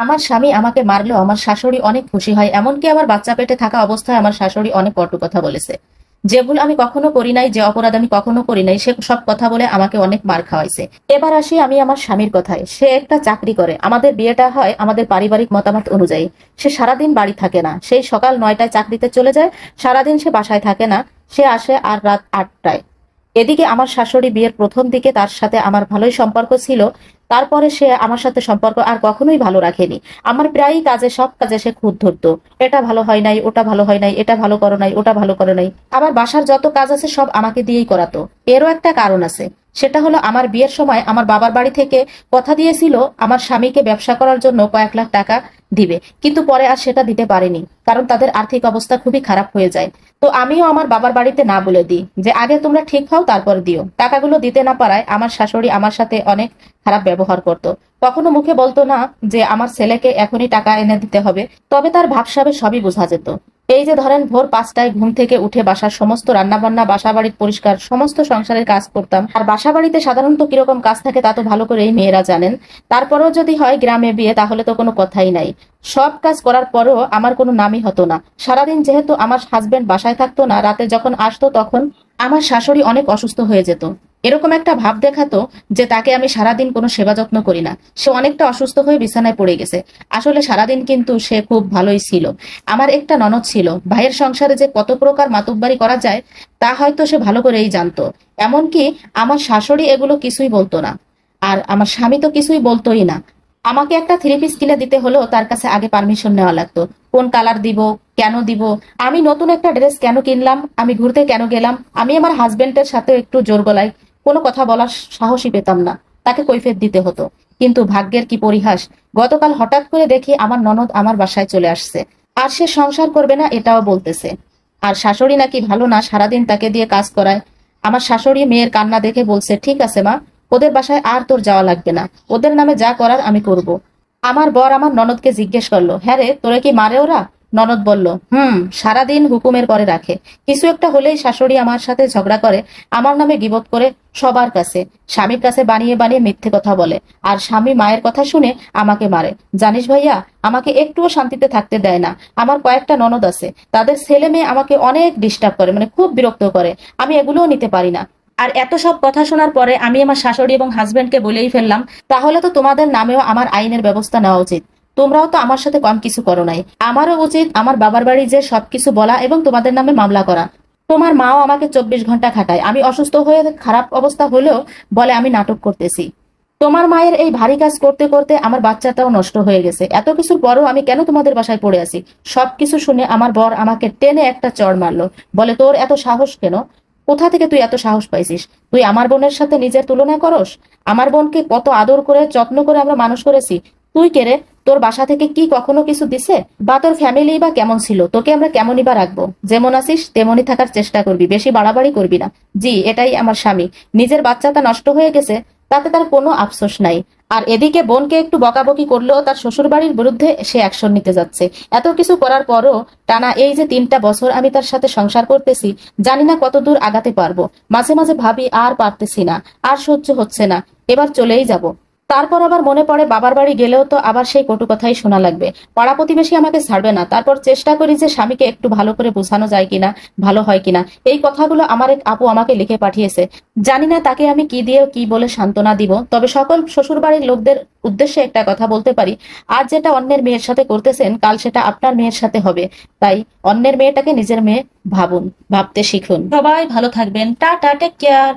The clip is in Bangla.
আমার স্বামী আমাকে মারলেও আমার শাশুড়ি অনেক খুশি হয়, এমনকি আমার বাচ্চা পেটে থাকা অবস্থায় আমার শাশুড়ি অনেক কটু কথা বলেছে। যে ভুল আমি কখনো করি নাই, যে অপরাধ আমি কখনো করি নাই, সে সব কথা বলে আমাকে অনেক মার খাওয়াইছে। এবার আসি আমি আমার স্বামীর কথায়। সে একটা চাকরি করে, আমাদের বিয়েটা হয় আমাদের পারিবারিক মতামত অনুযায়ী। সে সারাদিন বাড়ি থাকে না, সেই সকাল 9টায় চাকরিতে চলে যায়, সারাদিন সে বাসায় থাকে না, সে আসে আর রাত 8টায়। এদিকে আমার শাশুড়ি বিয়ের প্রথম দিকে তার সাথে আমার ভালোই সম্পর্ক ছিল, তারপরে সে আমার সাথে সম্পর্ক আর কখনোই ভালো রাখেনি। আমার প্রায়ই কাজে, সব কাজে সে খুঁত ধরতো, এটা ভালো হয় নাই, ওটা ভালো হয় নাই, এটা ভালো করো নাই, ওটা ভালো করো নাই। আবার বাসার যত কাজ আছে সব আমাকে দিয়েই করাতো। এরও একটা কারণ আছে, সেটা হলো আমার বিয়ের সময় আমার বাবার বাড়ি থেকে কথা দিয়েছিল আমার স্বামীকে ব্যবসা করার জন্য কয়েক লাখ টাকা দিবে, কিন্তু পরে আর সেটা দিতে পারেনি, কারণ তাদের আর্থিক অবস্থা খুবই খারাপ হয়ে যায়। তো আমিও আমার বাবার বাড়িতে না বলে দিই যে আগে তোমরা ঠিক হও তারপর দিও। টাকাগুলো দিতে না পারায় আমার শাশুড়ি আমার সাথে অনেক খারাপ ব্যবহার করত। কখনো মুখে বলতো না যে আমার ছেলেকে এখনই টাকা এনে দিতে হবে, তবে তার ভাবসাবে সবই বোঝা যেত। এই যে ধরেন ভোর 5টায় ঘুম থেকে উঠে বাসার সমস্ত রান্নাবান্না, বাসা বাড়ির পরিষ্কার, সমস্ত সংসারের কাজ করতাম। আর বাসা বাড়িতে সাধারণত কিরকম কাজ থাকে তা তো ভালো করেই মেয়েরা জানেন। তারপরেও যদি হয় গ্রামে বিয়ে, তাহলে তো কোনো কথাই নাই। সব কাজ করার পরেও আমার কোনো নামই হতো না। সারাদিন যেহেতু আমার হাজবেন্ড বাসায় থাকতো না, রাতে যখন আসতো তখন আমার শাশুড়ি অনেক অসুস্থ হয়ে যেত। এরকম একটা ভাব দেখাতো যে তাকে আমি সারাদিন কোনো সেবা যত্ন করি না, সে অনেকটা অসুস্থ হয়ে বিছানায় পড়ে গেছে। আসলে সারাদিন কিন্তু সে খুব ভালোই ছিল। আমার একটা ননদ ছিল, ভাইয়ের সংসারে যে কত প্রকার মাতুব্বারি করা যায় তা হয়তো সে ভালো করেই জানতো। এমনকি আমার শাশুড়ি এগুলো কিছুই বলতো না, আর আমার স্বামী তো কিছুই বলতোই না। আমাকে একটা 3 পিস কিনে দিতে হলেও তার কাছে আগে পারমিশন নেওয়া লাগতো, কোন কালার দিব, কেন দিব, আমি নতুন একটা ড্রেস কেন কিনলাম, আমি ঘুরতে কেন গেলাম। আমি আমার হাজবেন্ডের সাথে একটু জোর গলায় কোনো কথা বলার সাহসই পেতাম না, তাকে কৈফিয়ত দিতে হতো। কিন্তু ভাগ্যের কি পরিহাস, গতকাল হঠাৎ করে দেখি আমার ননদ আমার বাসায় চলে আসছে, আর সে সংসার করবে না এটাও বলতেছে। আর শাশুড়ি নাকি ভালো না, সারাদিন তাকে দিয়ে কাজ করায়। আমার শাশুড়ি মেয়ের কান্না দেখে বলছে, ঠিক আছে মা, ওদের বাসায় আর তোর যাওয়া লাগবে না, ওদের নামে যা করার আমি করব। আমার বর আমার ননদকে জিজ্ঞেস করলো, হ্যাঁ রে, তোরে কি মারে ওরা? ননদ বলল, সারাদিন হুকুমের পরে রাখে, কিছু একটা হলেই শাশুড়ি আমার সাথে ঝগড়া করে, আমার নামে গীবত করে সবার কাছে, স্বামীর কাছে বানিয়ে বানিয়ে মিথ্যে কথা বলে, আর স্বামী মায়ের কথা শুনে আমাকে মারে। জানিস ভাইয়া, আমাকে একটুও শান্তিতে থাকতে দেয় না। আমার কয়েকটা ননদ আছে, তাদের ছেলে মেয়ে আমাকে অনেক ডিস্টার্ব করে, মানে খুব বিরক্ত করে, আমি এগুলোও নিতে পারি না। আর এত সব কথা শোনার পরে আমি আমার শাশুড়ি এবং হাজবেন্ডকে বলেই ফেললাম, তাহলে তো তোমাদের নামেও আমার আইনের ব্যবস্থা নেওয়া উচিত। তোমরাও তো আমার সাথে কম কিছু করো নাই, আমারও উচিত আমার বাবার বাড়ি যে সবকিছু বলা এবং তোমাদের নামে মামলা করা। তোমার মাও আমাকে 24 ঘন্টা খাটায়, আমি অসুস্থ হয়ে খারাপ অবস্থা হলেও বলে আমি নাটক করতেছি। তোমার মায়ের এই ভারী কাজ করতে করতে আমার বাচ্চাটাও নষ্ট হয়ে গেছে, এত কিছুর পরও আমি কেন তোমাদের বাসায় পড়ে আছি? সবকিছু শুনে আমার বর আমাকে টেনে একটা চড় মারলো, বলে, তোর এত সাহস কেন? কোথা থেকে তুই এত সাহস পাইছিস? তুই আমার বোনের সাথে নিজের তুলনা করস? আমার বোনকে কত আদর করে যত্ন করে আমরা মানুষ করেছি, তুই কে রে? তোর বাসা থেকে কি কখনো কিছু দিছে? বা তোর ফ্যামিলি বা কেমন ছিল? তোকে আমরা কেমনই বা রাখবো? যেমন আছিস তেমনই থাকার চেষ্টা করবি, বেশি বাড়াবাড়ি করবি না। জি, এটাই আমার স্বামী, নিজের বাচ্চাটা নষ্ট হয়ে গেছে তাতে তার কোনো আফসোস নাই। আর এদিকে বোনকে একটু বকাবকি করলেও তার শ্বশুর বাড়ির বিরুদ্ধে সে অ্যাকশন নিতে যাচ্ছে। এত কিছু করার পরও টানা এই যে 3টা বছর আমি তার সাথে সংসার করতেছি, জানি না কত দূর আগাতে পারবো। মাঝে মাঝে ভাবি আর পারতেছি না, আর সহ্য হচ্ছে না, এবার চলেই যাব। তারপর আবার মনে পড়ে বাবার বাড়ি গেলেও তো আবার সেই কটু কথাই শোনা লাগবে, পাড়া প্রতিবেশী আমাকে ছাড়বে না। তারপর চেষ্টা করি যে স্বামীকে একটু ভালো করে বোঝানো যায় কিনা, ভালো হয় কিনা। এই কথাগুলো আমার এক আপু আমাকে লিখে পাঠিয়েছে, জানি না তাকে আমি কি দিয়ে কি বলে সান্ত্বনা দিব। তবে সকল শ্বশুর বাড়ির লোকদের উদ্দেশ্যে একটা কথা বলতে পারি, আজ যেটা অন্যের মেয়ের সাথে করতেছেন কাল সেটা আপনার মেয়ের সাথে হবে, তাই অন্যের মেয়েটাকে নিজের মেয়ে ভাবুন, ভাবতে শিখুন। সবাই ভালো থাকবেন, টাটা, টেক কেয়ার।